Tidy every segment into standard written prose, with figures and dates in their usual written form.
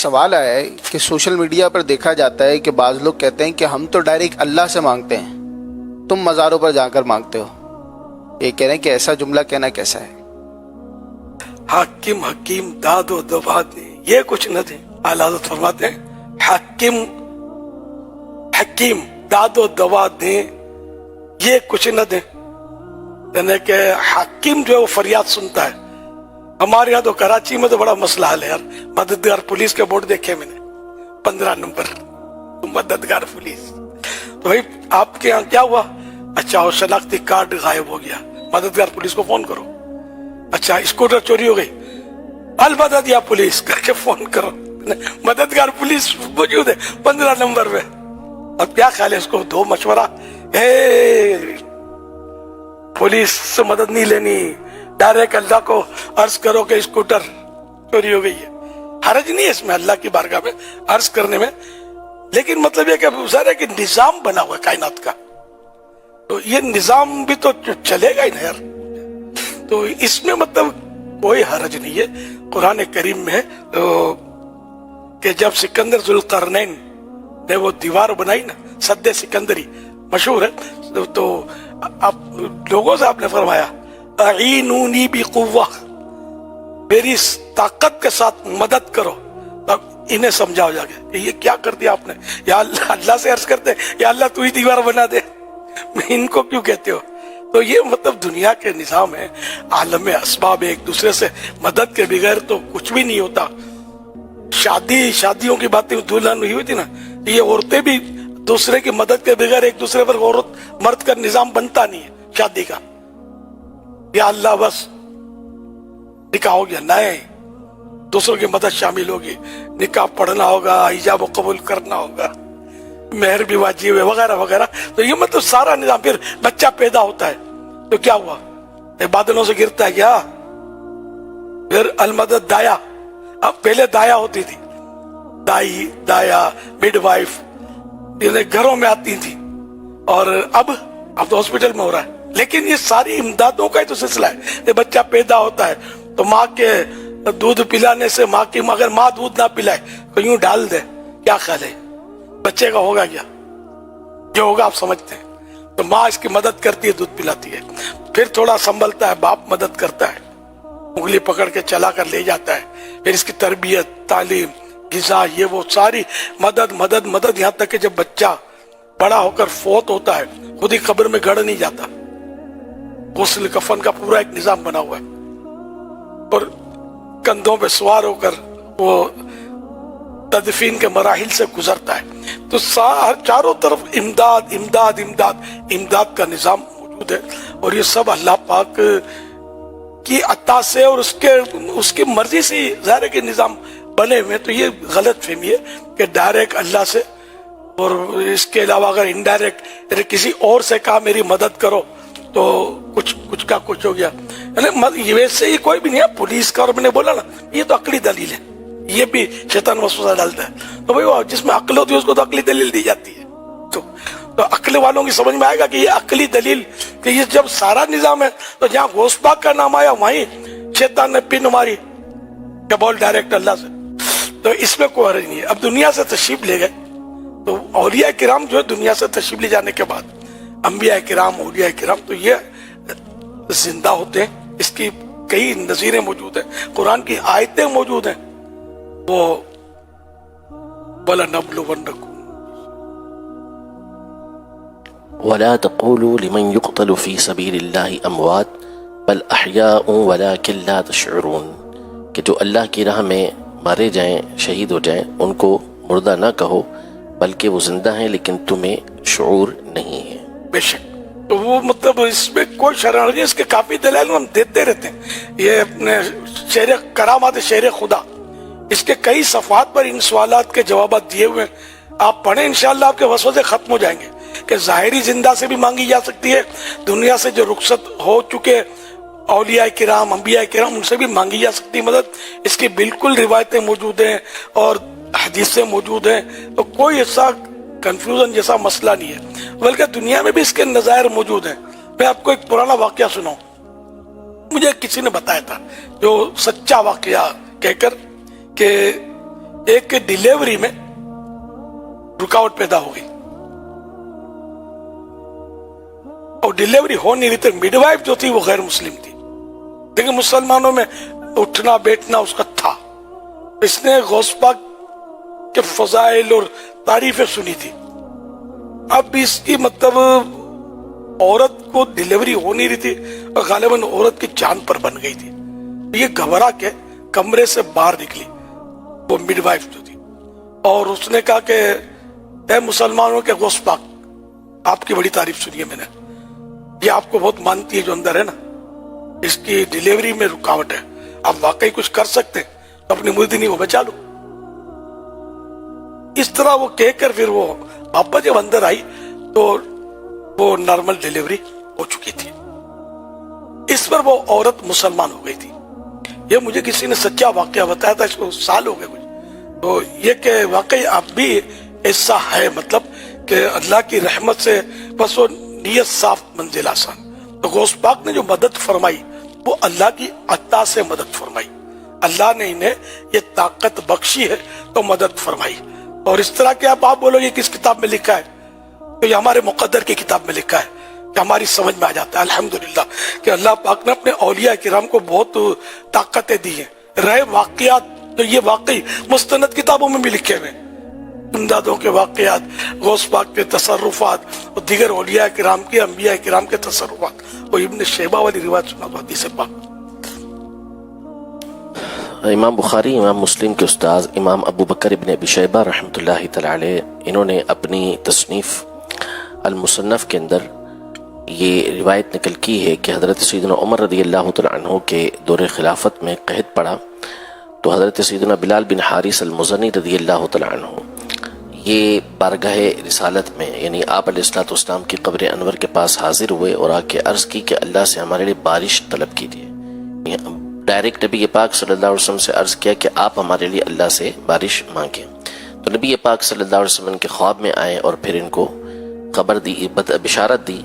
سوال آیا ہے کہ سوشل میڈیا پر دیکھا جاتا ہے کہ بعض لوگ کہتے ہیں کہ ہم تو ڈائریکٹ اللہ سے مانگتے ہیں، تم مزاروں پر جا کر مانگتے ہو۔ یہ کہہ رہے ہیں کہ ایسا جملہ کہنا کیسا ہے؟ حاکم حکیم داد و دباد نے یہ کچھ نہ دیں۔ اعلیٰ حضرت فرماتے ہیں حاکم حکیم داد و دباد نے یہ کچھ نہ دیں، یعنی کہ حاکم جو ہے وہ فریاد سنتا ہے۔ ہمارے یہاں تو کراچی میں تو بڑا مسئلہ حل ہے یار، مددگار پولیس کے بورڈ دیکھے میں نے 15 نمبر مددگار پولیس۔ تو بھائی آپ کے یہاں کیا ہوا؟ اچھا وہ شناختی کارڈ غائب ہو گیا، مددگار پولیس کو فون کرو۔ اچھا اسکوٹر چوری ہو گئی، البتہ دیا پولیس کر کے فون کرو، مددگار پولیس موجود ہے 15 نمبر میں۔ اب کیا خیال ہے اس کو دو مشورہ، پولیس سے مدد نہیں لینی، ڈائریکٹ اللہ کو عرض کرو کہ اسکوٹر چوری ہو گئی ہے۔ حرج نہیں ہے اس میں اللہ کی بارگاہ میں عرض کرنے میں، لیکن مطلب یہ کہ ظاہر ہے کہ نظام بنا ہوا ہے کائنات کا، تو یہ نظام بھی تو چلے گا ہی نا یار۔ تو اس میں مطلب کوئی حرج نہیں ہے۔ قرآن کریم میں کہ جب سکندر ذوالقرنین نے وہ دیوار بنائی نا، سد سکندری مشہور ہے، تو اب لوگوں سے آپ نے فرمایا اعینونی بقوہ، میری طاقت کے ساتھ مدد کرو۔ اب انہیں سمجھاؤ جا کے کہ یہ کیا کر دیا آپ نے، یا اللہ سے عرض کرتے یا اللہ تو ہی دیوار بنا دے، ان کو کیوں کہتے ہو؟ تو یہ مطلب دنیا کے نظام ہے، عالم اسباب، ایک دوسرے سے مدد کے بغیر تو کچھ بھی نہیں ہوتا۔ شادیوں کی باتیں دلہن ہوئی تھی نا، یہ عورتیں بھی دوسرے کی مدد کے بغیر ایک دوسرے پر عورت مرد کا نظام بنتا نہیں ہے شادی کا۔ یا اللہ بس نکاح ہو گیا، نئے دوسروں کی مدد شامل ہوگی، نکاح پڑھنا ہوگا، حجاب و قبول کرنا ہوگا، مہر بھی واجب ہے وغیرہ وغیرہ۔ تو یہ مطلب سارا نظام، پھر بچہ پیدا ہوتا ہے تو کیا ہوا، بادلوں سے گرتا ہے کیا، پھر المدد دایا۔ اب پہلے دایا ہوتی تھی، دائی دایا مڈ وائف گھروں میں آتی تھی، اور اب تو ہاسپٹل میں ہو رہا ہے۔ لیکن یہ ساری امدادوں کا ہی تو سلسلہ ہے۔ یہ بچہ پیدا ہوتا ہے تو ماں کے دودھ پلانے سے، ماں کی اگر ماں دودھ نہ پلائے تو یوں ڈال دے، کیا خیال ہے بچے کا ہوگا کیا؟ جو ہوگا آپ سمجھتے ہیں۔ تو ماں اس کی مدد کرتی ہے، دودھ پلاتی ہے، پھر تھوڑا سنبھلتا ہے، باپ مدد کرتا ہے، انگلی پکڑ کے چلا کر لے جاتا ہے، پھر اس کی تربیت، تعلیم، غذا، یہ وہ ساری مدد مدد مدد، یہاں تک کہ جب بچہ بڑا ہو کر فوت ہوتا ہے خود ہی قبر میں گڑ نہیں جاتا، غسل کفن کا پورا ایک نظام بنا ہوا ہے، اور کندھوں پہ سوار ہو کر وہ تدفین کے مراحل سے گزرتا ہے۔ تو چاروں طرف امداد امداد امداد امداد کا نظام موجود ہے، اور یہ سب اللہ پاک کی عطا سے اور اس کی مرضی سے ظاہر ہے کہ نظام بنے ہوئے۔ تو یہ غلط فہمی ہے کہ ڈائریکٹ اللہ سے، اور اس کے علاوہ اگر انڈائریکٹ یعنی کسی اور سے کہا میری مدد کرو تو کچھ کا کچھ ہو گیا، یعنی ویسے ہی کوئی بھی نہیں ہے پولیس کا۔ اور میں نے بولا نا یہ تو عقلی دلیل ہے، یہ بھی شیطان وسوسہ ڈالتا ہے، تو بھائی جس میں عقل ہوتی ہے اس کو تو عقلی دلیل دی جاتی ہے۔ تو عقل والوں کی سمجھ میں آئے گا کہ یہ عقلی دلیل، کہ یہ جب سارا نظام ہے تو جہاں غوث پاک کا نام آیا وہیں شیطان نے پن ماری کہ بول ڈائریکٹ اللہ سے۔ تو اس میں کوئی حرج نہیں ہے۔ اب دنیا سے تشریف لے گئے تو اولیاء کرام جو ہے دنیا سے تشریف لے جانے کے بعد، انبیاء کرام، اولیاء کرام، تو یہ زندہ ہوتے ہیں۔ اس کی کئی نظیریں موجود ہیں، قرآن کی آیتیں موجود ہیں، وہ وَلَنَبْلُوَنَّكُمْ وَلَا تَقُولُوا لِمَنْ يُقْتَلُ فِي سَبِيلِ اللَّهِ أَمْوَاتٌ بَلْ أَحْيَاءٌ وَلَكِنْ لَا تَشْعُرُونَ، کہ جو اللہ کی راہ میں مارے جائیں، شہید ہو جائیں، ان کو مردہ نہ کہو بلکہ وہ زندہ ہیں لیکن تمہیں شعور نہیں ہے۔ بے شک، تو وہ مطلب اس میں کوئی شرح نہیں، اس کے کافی دلائل ہم دیتے رہتے ہیں۔ یہ اپنے شعر کرامات شعر خدا، اس کے کئی صفحات پر ان سوالات کے جوابات دیے ہوئے ہیں، آپ پڑھیں انشاءاللہ آپ کے وسوسے ختم ہو جائیں گے کہ ظاہری زندہ سے بھی مانگی جا سکتی ہے، دنیا سے جو رخصت ہو چکے اولیاء کرام، انبیاء کرام، ان سے بھی مانگی جا سکتی مدد۔ اس کی بالکل روایتیں موجود ہیں اور حدیثیں موجود ہیں، تو کوئی ایسا کنفیوژن جیسا مسئلہ نہیں ہے، بلکہ دنیا میں بھی اس کے نظائر موجود ہیں۔ میں آپ کو ایک پرانا واقعہ سناؤں، مجھے کسی نے بتایا تھا جو سچا واقعہ کہہ کر کہ ایک ڈیلیوری میں رکاوٹ پیدا ہو گئی اور ڈیلیوری ہو نہیں رہی تھی. مڈ وائف جو تھی وہ غیر مسلم تھی, لیکن مسلمانوں میں اٹھنا بیٹھنا اس کا تھا. اس نے غوث پاک کے فضائل اور تعریفیں سنی تھی. اب اس کی مطلب عورت کو ڈیلیوری ہو نہیں رہی تھی اور غالباً عورت کی جان پر بن گئی تھی. یہ گھبرا کے کمرے سے باہر نکلی وہ مڈ وائف جو تھی, اور اس نے کہا کہ اے مسلمانوں کے غوث پاک, آپ کی بڑی تعریف سنی ہے میں نے, یہ آپ کو بہت مانتی ہے جو اندر ہے نا, اس کی ڈیلیوری میں رکاوٹ ہے, آپ واقعی کچھ کر سکتے ہیں تو اپنی مردنی کو بچا لو. اس طرح وہ کہہ کر پھر وہ واپس جب اندر آئی تو وہ نارمل ڈیلیوری ہو چکی تھی. اس پر وہ عورت مسلمان ہو گئی تھی. یہ مجھے کسی نے سچا واقعہ بتایا تھا, اس کو سال ہو گئے کچھ, تو یہ کہ واقعی اب بھی ایسا ہے, مطلب کہ اللہ کی رحمت سے بس وہ نیت صاف منزل آسان. تو غوث پاک نے جو مدد فرمائی وہ اللہ کی عطا سے مدد فرمائی. اللہ نے انہیں یہ طاقت بخشی ہے تو مدد فرمائی. اور اس طرح کہ آپ بولو یہ کس کتاب میں لکھا ہے, تو یہ ہمارے مقدر کی کتاب میں لکھا ہے کہ ہماری سمجھ میں آ جاتا ہے الحمدللہ کہ اللہ پاک نے اپنے اولیاء کرام کو بہت طاقتیں دی ہیں. رہے واقعات تو یہ واقعی مستند کتابوں میں بھی لکھے ہوئے, امدادوں کے واقعات, غوث پاک کے تصرفات اور دیگر اولیاء کرام کے انبیاء کرام کے تصرفات. وہ ابن شیبہ والی روایت سنا تو حدیث پاک. امام بخاری, امام مسلم کے استاذ امام ابو بکر ابن ابی شیبہ رحمۃ اللہ تعالی علیہ, انہوں نے اپنی تصنیف المصنف کے اندر یہ روایت نقل کی ہے کہ حضرت سیدنا عمر رضی اللہ تعالی عنہ کے دور خلافت میں قحط پڑا تو حضرت سیدنا بلال بن حارث المزنی رضی اللہ تعالی عنہ یہ بارگاہ رسالت میں یعنی آپ علیہ الصلوۃ والسلام کی قبر انور کے پاس حاضر ہوئے اور آ کے عرض کی کہ اللہ سے ہمارے لیے بارش طلب کیجیے. ڈائریکٹ نبی پاک صلی اللہ علیہ وسلم سے عرض کیا کہ آپ ہمارے لیے اللہ سے بارش مانگیں. تو نبی پاک صلی اللہ علیہ وسلم کے خواب میں آئے اور پھر ان کو خبر دی, بشارت دی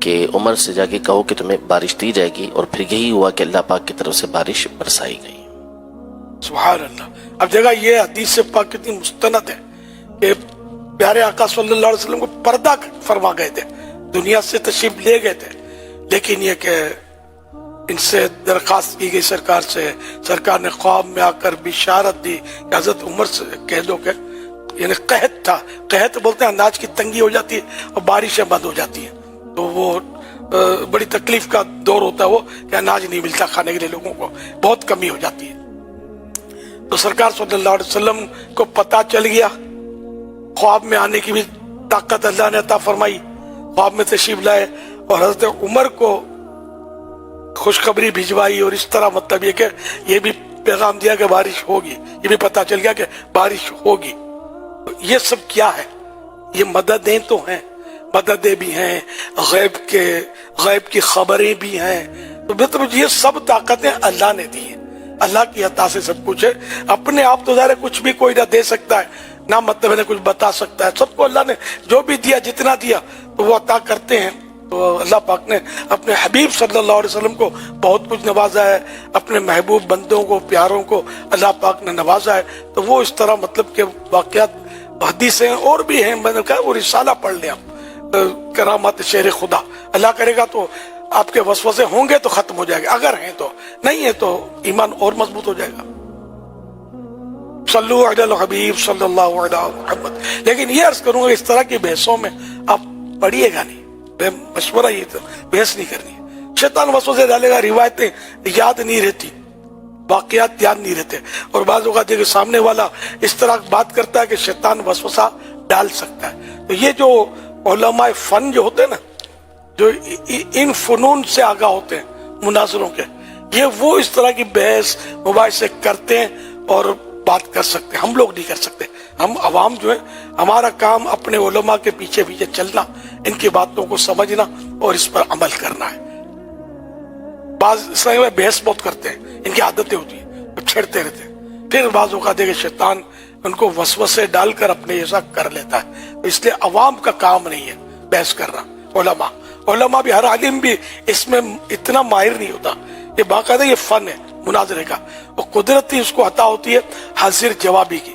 کہ عمر سے جا کے کہو کہ تمہیں بارش دی جائے گی. اور پھر یہی ہوا کہ اللہ پاک کی طرف سے بارش برسائی گئی. سبحان اللہ. اب جگہ یہ حدیث پاک کتنی مستند ہے کہ پیارے آقا صلی اللہ علیہ وسلم کو پردہ فرما گئے تھے, دنیا سے تشریف لے گئے تھے, لیکن یہ کہ ان سے درخواست کی گئی سرکار سے, سرکار نے خواب میں آ کر بشارت دی کہ حضرت عمر سے کہہ دو کہ یعنی قحط تھا, قحط بولتے ہیں اناج کی تنگی ہو جاتی ہے اور بارشیں بند ہو جاتی ہیں, تو وہ بڑی تکلیف کا دور ہوتا ہے وہ کہ اناج نہیں ملتا کھانے کے لیے, لوگوں کو بہت کمی ہو جاتی ہے. تو سرکار صلی اللہ علیہ وسلم کو پتا چل گیا, خواب میں آنے کی بھی طاقت اللہ نے عطا فرمائی, خواب میں تشریف لائے اور حضرت عمر کو خوشخبری بھجوائی. اور اس طرح مطلب یہ کہ یہ بھی پیغام دیا کہ بارش ہوگی, یہ بھی پتا چل گیا کہ بارش ہوگی. یہ سب کیا ہے؟ یہ مددیں تو ہیں, مددیں بھی ہیں, غیب کی خبریں بھی ہیں. تو مطلب یہ سب طاقتیں اللہ نے دی ہیں, اللہ کی عطا سے سب کچھ ہے. اپنے آپ تو ظاہر کچھ بھی کوئی نہ دے سکتا ہے, نہ مطلب ہے کچھ بتا سکتا ہے. سب کو اللہ نے جو بھی دیا, جتنا دیا تو وہ عطا کرتے ہیں. تو اللہ پاک نے اپنے حبیب صلی اللہ علیہ وسلم کو بہت کچھ نوازا ہے, اپنے محبوب بندوں کو, پیاروں کو اللہ پاک نے نوازا ہے. تو وہ اس طرح مطلب کہ واقعات حدیثیں اور بھی ہیں, میں نے کہا وہ رسالہ پڑھ لیں آپ, کرامات شیر خدا. اللہ کرے گا تو آپ کے وسوسے ہوں گے تو ختم ہو جائے گا, اگر ہیں تو, نہیں ہے تو ایمان اور مضبوط ہو جائے گا. صلو علی الحبیب صلی اللہ علیہ محمد. لیکن یہ عرض کروں گا اس طرح کی بحثوں میں آپ پڑھیے گا نہیں, مشورہ یہ تو بحث نہیں کرنی ہے. شیطان وسوسے ڈالے گا, روایتیں یاد نہیں رہتی, واقعات یاد نہیں رہتے. اور بعض اوقات یہ سامنے والا اس طرح بات کرتا ہے کہ شیطان وسوسہ ڈال سکتا ہے. تو یہ جو علماء فن جو ہوتے ہیں نا, جو ان فنون سے آگاہ ہوتے ہیں, مناظروں کے, یہ وہ اس طرح کی بحث مباحثے کرتے ہیں اور بات کر سکتے ہیں. ہم لوگ نہیں کر سکتے. ہم عوام جو ہے, ہمارا کام اپنے علماء کے پیچھے پیچھے چلنا, ان کی باتوں کو سمجھنا اور اس پر عمل کرنا ہے. بعض اس طرح بحث بہت کرتے ہیں, ان کی عادتیں ہوتی ہیں, چھیڑتے رہتے ہیں. پھر بعض اوقات کہ شیطان ان کو وسوسے ڈال کر اپنے ایسا کر لیتا ہے. اس لیے عوام کا کام نہیں ہے بحث کرنا. علماء بھی, ہر عالم بھی اس میں اتنا ماہر نہیں ہوتا. یہ باقاعدہ یہ فن ہے مناظرے کا, اور قدرتی اس کو عطا ہوتی ہے حاضر جوابی کی.